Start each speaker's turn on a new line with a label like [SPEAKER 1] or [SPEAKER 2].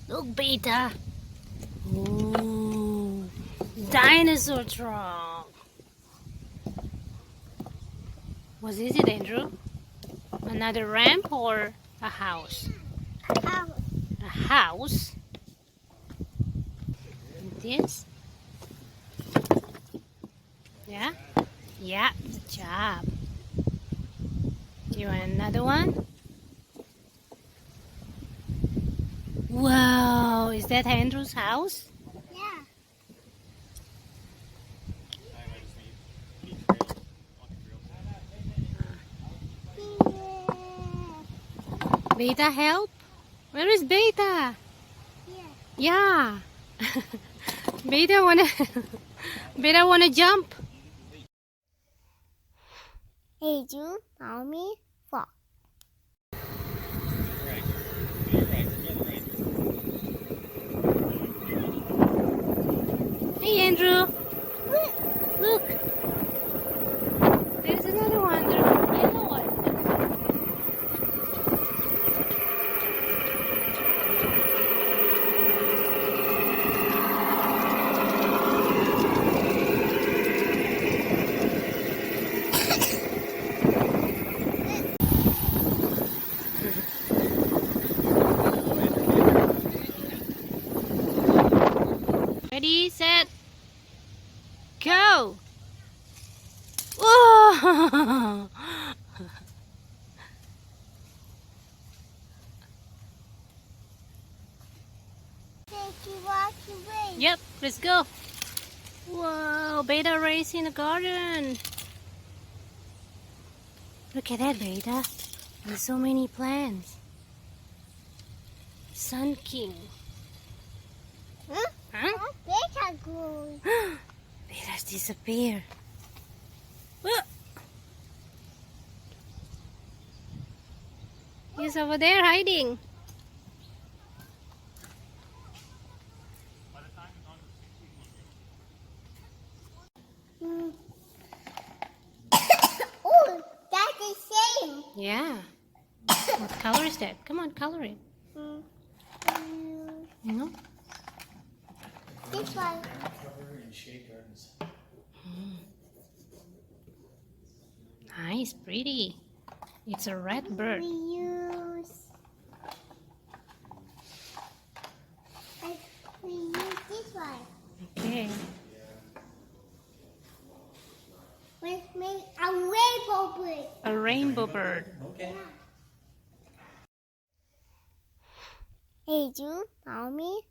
[SPEAKER 1] Look, Beta. Ooh, dinosaur trunk. What is it, Andrew? Another ramp or a house?
[SPEAKER 2] House.
[SPEAKER 1] A house? This? Yeah? Yeah, good job. Do you want another one? Wow, is that Andrew's house?
[SPEAKER 2] Yeah.
[SPEAKER 1] Beta, help? Where is Beta? Yeah. Beta wanna jump.
[SPEAKER 2] Hey, Jude, mommy, walk.
[SPEAKER 1] Hey, Andrew. Look. There's another one. There's a yellow one. Ready, set, go! Whoa!
[SPEAKER 2] Thank you, walk away.
[SPEAKER 1] Yep, let's go. Whoa, Beta race in the garden. Look at that, Beta. There's so many plants. Sun King.
[SPEAKER 2] Huh?
[SPEAKER 1] Huh?
[SPEAKER 2] Beta goes.
[SPEAKER 1] Beta's disappeared. Whoa. He's over there hiding.
[SPEAKER 2] Oh, that's the same.
[SPEAKER 1] Yeah. What color is that? Come on, color it. You know?
[SPEAKER 2] This one.
[SPEAKER 1] Nice, pretty. It's a red bird.
[SPEAKER 2] We use this one.
[SPEAKER 1] Okay.
[SPEAKER 2] Let's make a rainbow bird.
[SPEAKER 1] A rainbow bird.
[SPEAKER 2] Hey, Jude, mommy.